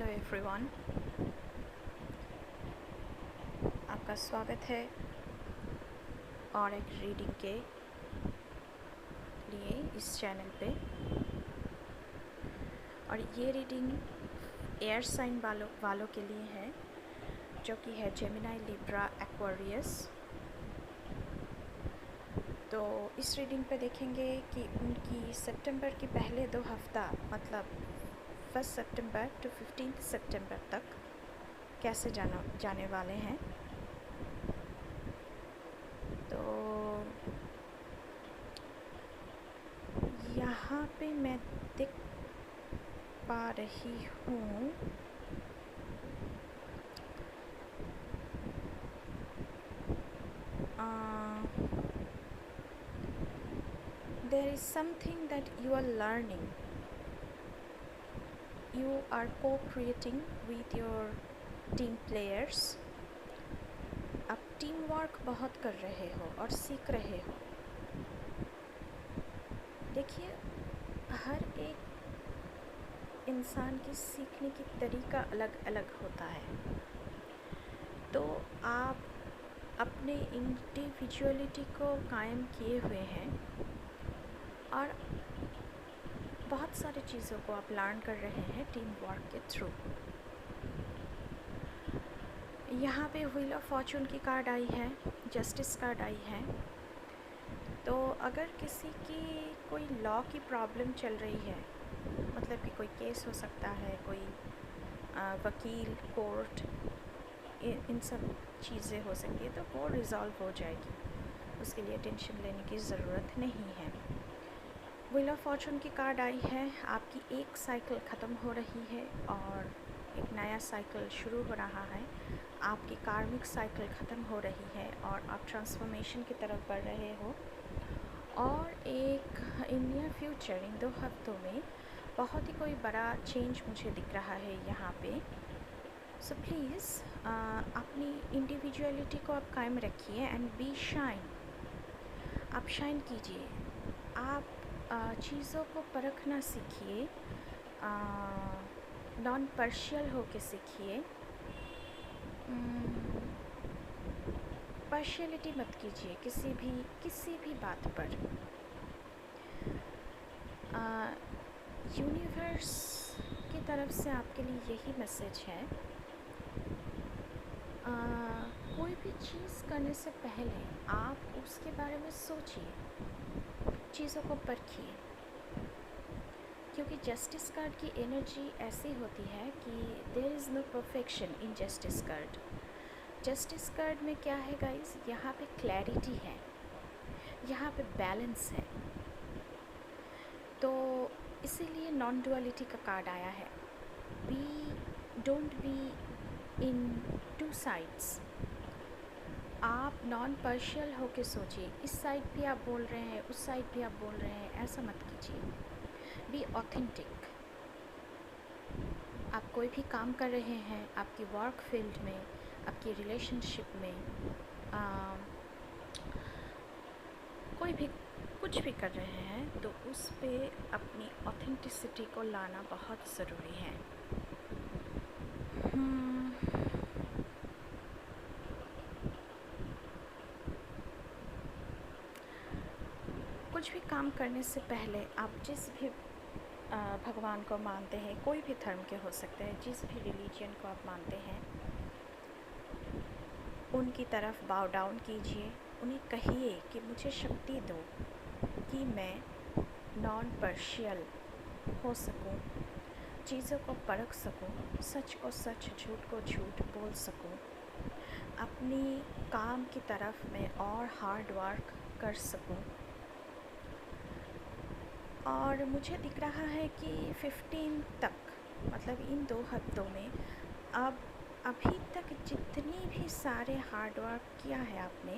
Hello everyone, आपका स्वागत है और एक रीडिंग के लिए इस चैनल पे। और ये रीडिंग एयर साइन वालों के लिए है, जो कि है जेमिनी, लिब्रा, एक्वेरियस। तो इस रीडिंग पे देखेंगे कि उनकी सितंबर के पहले 2 हफ्ता मतलब 1 सितंबर टू 15 सितंबर तक कैसे जाने वाले हैं। तो यहाँ पे मैं देख पा रही हूँ there is something that you are learning. You are co-creating with your team players. आप टीम वर्क बहुत कर रहे हो और सीख रहे हो। देखिए, हर एक इंसान की सीखने की तरीका अलग अलग होता है। तो आप अपने इंडिविजुअलिटी को कायम किए हुए हैं और बहुत सारी चीज़ों को आप लर्न कर रहे हैं टीम वर्क के थ्रू। यहाँ पे व्हील ऑफ फॉर्चून की कार्ड आई है, जस्टिस कार्ड आई है। तो अगर किसी की कोई लॉ की प्रॉब्लम चल रही है, मतलब कि कोई केस हो सकता है, कोई वकील, कोर्ट, इन सब चीज़ें हो सकती है, तो वो रिज़ॉल्व हो जाएगी। उसके लिए टेंशन लेने की ज़रूरत नहीं है। व्हील ऑफ फॉर्चून की कार्ड आई है, आपकी एक साइकिल ख़त्म हो रही है और एक नया साइकिल शुरू हो रहा है। आपकी कार्मिक साइकिल ख़त्म हो रही है और आप ट्रांसफॉर्मेशन की तरफ बढ़ रहे हो। और एक इन नियर फ्यूचर, इन 2 हफ्तों में बहुत ही कोई बड़ा चेंज मुझे दिख रहा है यहाँ पे। सो प्लीज़ अपनी इंडिविजुअलिटी को आप कायम रखिए एंड बी शाइन। आप शाइन कीजिए, आप चीज़ों को परखना सीखिए, नॉन पार्शियल होके सीखिए। पार्शियलिटी मत कीजिए किसी भी बात पर। यूनिवर्स की तरफ से आपके लिए यही मैसेज है, कोई भी चीज़ करने से पहले आप उसके बारे में सोचिए, चीज़ों को परखिए। क्योंकि जस्टिस कार्ड की एनर्जी ऐसी होती है कि there is no perfection in justice card. Justice card में क्या है गाइस, यहाँ पे क्लैरिटी है, यहाँ पे बैलेंस है। तो इसीलिए नॉन डुअलिटी का कार्ड आया है। Don't be in 2 sides. आप नॉन पार्शियल होके सोचिए, इस साइड भी आप बोल रहे हैं, उस साइड भी आप बोल रहे हैं, ऐसा मत कीजिए। Be authentic. आप कोई भी काम कर रहे हैं, आपकी वर्क फील्ड में, आपकी रिलेशनशिप में, कोई भी कुछ भी कर रहे हैं, तो उस पे अपनी ऑथेंटिसिटी को लाना बहुत ज़रूरी है। कुछ भी काम करने से पहले आप जिस भी भगवान को मानते हैं, कोई भी धर्म के हो सकते हैं, जिस भी रिलीजन को आप मानते हैं, उनकी तरफ बाव डाउन कीजिए। उन्हें कहिए कि मुझे शक्ति दो कि मैं नॉन पार्शियल हो सकूं, चीज़ों को परख सकूं, सच को सच, झूठ को झूठ बोल सकूं, अपनी काम की तरफ मैं और हार्ड वर्क कर सकूं। और मुझे दिख रहा है कि 15 तक, मतलब इन 2 हफ्तों में, अभी तक जितनी भी सारे हार्ड वर्क किया है आपने,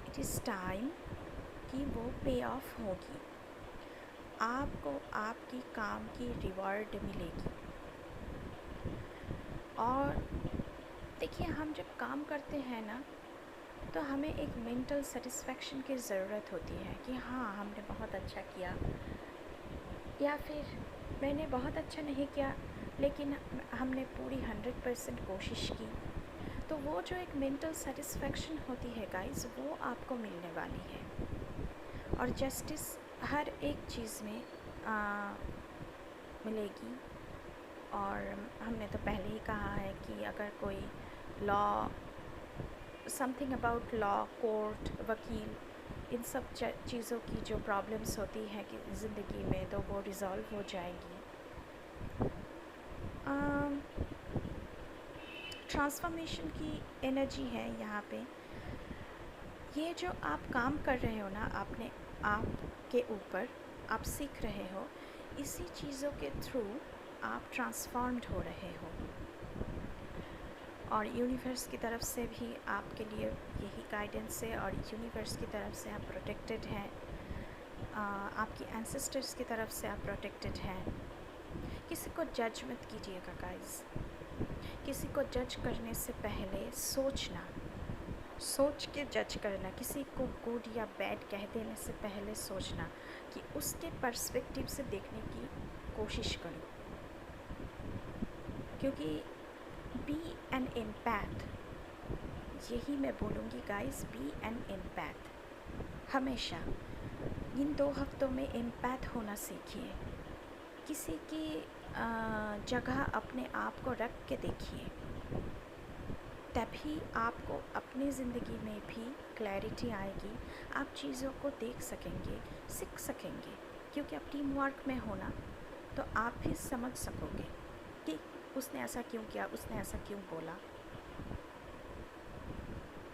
इट इज़ टाइम कि वो पे ऑफ होगी। आपको आपकी काम की रिवॉर्ड मिलेगी। और देखिए, हम जब काम करते हैं ना, तो हमें एक मेंटल सेटिस्फेक्शन की ज़रूरत होती है कि हाँ, हमने बहुत अच्छा किया, या फिर मैंने बहुत अच्छा नहीं किया, लेकिन हमने पूरी 100% कोशिश की। तो वो जो एक मेंटल सेटिस्फेक्शन होती है गाइस, वो आपको मिलने वाली है। और जस्टिस हर एक चीज़ में मिलेगी। और हमने तो पहले ही कहा है कि अगर कोई law, something about law, court, वकील, इन सब चीज़ों की जो प्रॉब्लम्स होती हैं कि ज़िंदगी में, तो वो रिज़ॉल्व हो जाएगी। ट्रांसफॉर्मेशन की एनर्जी है यहाँ पे। ये जो आप काम कर रहे हो ना, आपने आप के ऊपर आप सीख रहे हो, इसी चीज़ों के थ्रू आप ट्रांसफॉर्म्ड हो रहे हो। और यूनिवर्स की तरफ से भी आपके लिए यही गाइडेंस है, और यूनिवर्स की तरफ से आप प्रोटेक्टेड हैं, आपकी एंसेस्टर्स की तरफ से आप प्रोटेक्टेड हैं। किसी को जज मत कीजिएगा गाइस। किसी को जज करने से पहले सोचना, सोच के जज करना। किसी को गुड या बैड कह देने से पहले सोचना कि उसके पर्सपेक्टिव से देखने की कोशिश करो। क्योंकि बी एन एम्पैथ, यही मैं बोलूँगी गाइस, बी एन एम्पैथ। हमेशा इन 2 हफ्तों में एम्पैथ होना सीखिए। किसी की जगह अपने आप को रख के देखिए, तभी आपको अपनी ज़िंदगी में भी क्लैरिटी आएगी। आप चीज़ों को देख सकेंगे, सीख सकेंगे। क्योंकि आप टीम वर्क में हो ना, तो आप भी समझ सकोगे कि उसने ऐसा क्यों किया, उसने ऐसा क्यों बोला।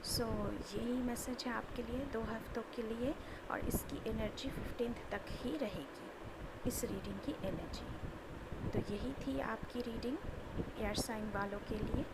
सो यही मैसेज है आपके लिए 2 हफ्तों के लिए। और इसकी एनर्जी 15th तक ही रहेगी, इस रीडिंग की एनर्जी। तो यही थी आपकी रीडिंग एयर साइन वालों के लिए।